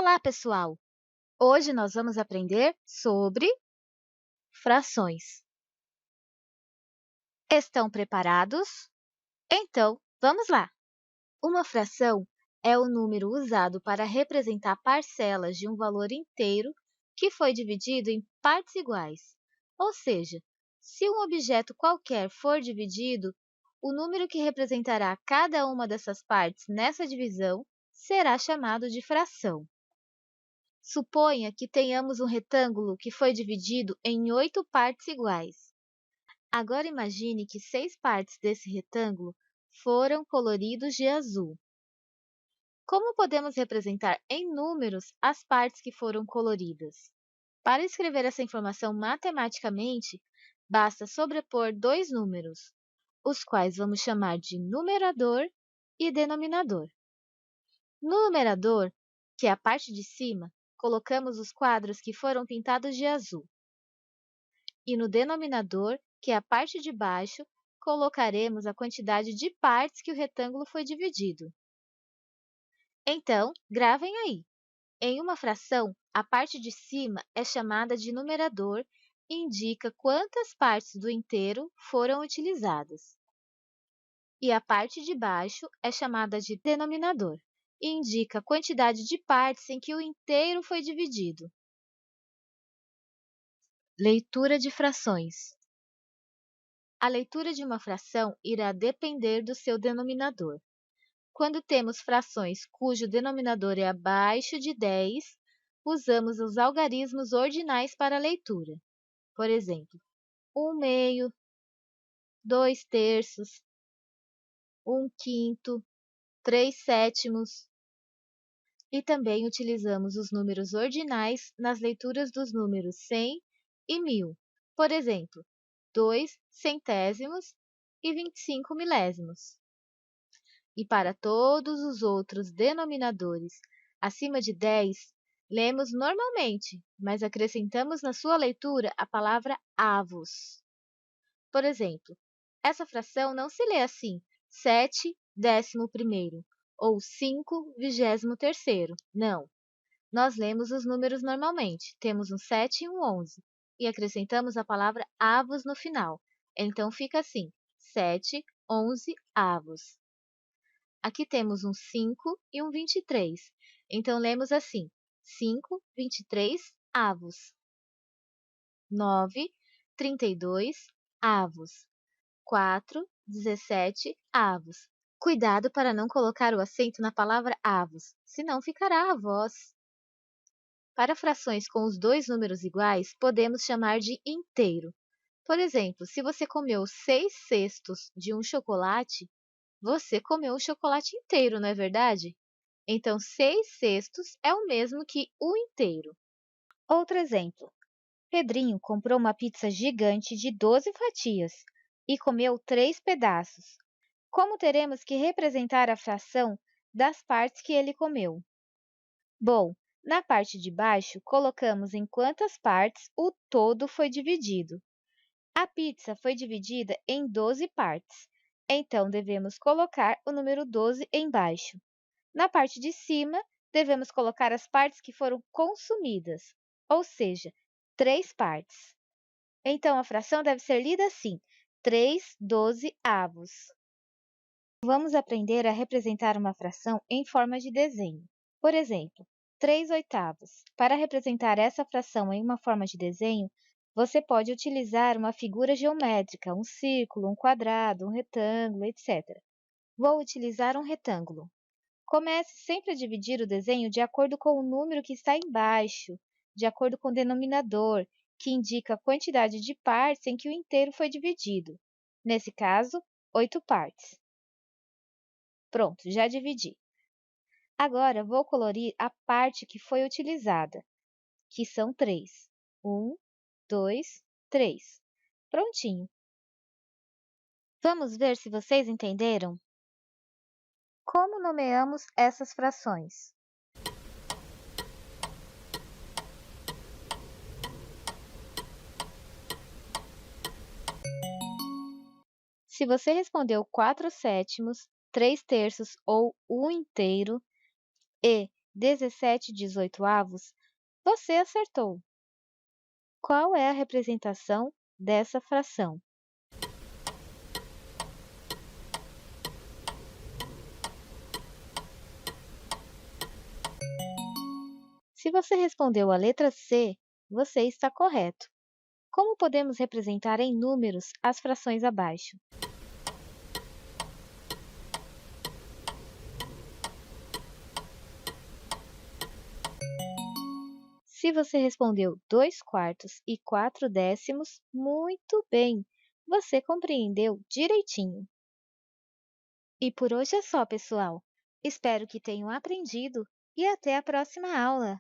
Olá, pessoal! Hoje nós vamos aprender sobre frações. Estão preparados? Então, vamos lá! Uma fração é o número usado para representar parcelas de um valor inteiro que foi dividido em partes iguais. Ou seja, se um objeto qualquer for dividido, o número que representará cada uma dessas partes nessa divisão será chamado de fração. Suponha que tenhamos um retângulo que foi dividido em 8 partes iguais. Agora imagine que 6 partes desse retângulo foram coloridos de azul. Como podemos representar em números as partes que foram coloridas? Para escrever essa informação matematicamente, basta sobrepor dois números, os quais vamos chamar de numerador e denominador. No numerador, que é a parte de cima, colocamos os quadros que foram pintados de azul. E no denominador, que é a parte de baixo, colocaremos a quantidade de partes que o retângulo foi dividido. Então, gravem aí. Em uma fração, a parte de cima é chamada de numerador e indica quantas partes do inteiro foram utilizadas. E a parte de baixo é chamada de denominador e indica a quantidade de partes em que o inteiro foi dividido. Leitura de frações. A leitura de uma fração irá depender do seu denominador. Quando temos frações cujo denominador é abaixo de 10, usamos os algarismos ordinais para a leitura. Por exemplo, 1/2, 2/3, 1/5, 3/7. E também utilizamos os números ordinais nas leituras dos números 100 e 1000. Por exemplo, 2 centésimos e 25 milésimos. E para todos os outros denominadores acima de 10, lemos normalmente, mas acrescentamos na sua leitura a palavra avos. Por exemplo, essa fração não se lê assim, 7/11 ou 5/23. Não. Nós lemos os números normalmente, temos um 7 e um 11, e acrescentamos a palavra avos no final. Então, fica assim, 7/11. Aqui temos um 5 e um 23. Então, lemos assim, 5/23. 9/32. 4/17. Cuidado para não colocar o acento na palavra avos, senão ficará avós. Para frações com os dois números iguais, podemos chamar de inteiro. Por exemplo, se você comeu 6/6 de um chocolate, você comeu o chocolate inteiro, não é verdade? Então, 6/6 é o mesmo que o inteiro. Outro exemplo. Pedrinho comprou uma pizza gigante de 12 fatias e comeu 3 pedaços. Como teremos que representar a fração das partes que ele comeu? Bom, na parte de baixo, colocamos em quantas partes o todo foi dividido. A pizza foi dividida em 12 partes, então devemos colocar o número 12 embaixo. Na parte de cima, devemos colocar as partes que foram consumidas, ou seja, 3 partes. Então, a fração deve ser lida assim, 3/12. Vamos aprender a representar uma fração em forma de desenho. Por exemplo, 3/8. Para representar essa fração em uma forma de desenho, você pode utilizar uma figura geométrica, um círculo, um quadrado, um retângulo, etc. Vou utilizar um retângulo. Comece sempre a dividir o desenho de acordo com o número que está embaixo, de acordo com o denominador, que indica a quantidade de partes em que o inteiro foi dividido. Nesse caso, 8 partes. Pronto, já dividi. Agora, vou colorir a parte que foi utilizada, que são 3. 1, 2, 3. Prontinho. Vamos ver se vocês entenderam? Como nomeamos essas frações? Se você respondeu 4/7, 3/3 ou 1 inteiro e 17/18, você acertou. Qual é a representação dessa fração? Se você respondeu a letra C, você está correto. Como podemos representar em números as frações abaixo? Se você respondeu 2/4 e 4/10, muito bem! Você compreendeu direitinho. E por hoje é só, pessoal. Espero que tenham aprendido e até a próxima aula!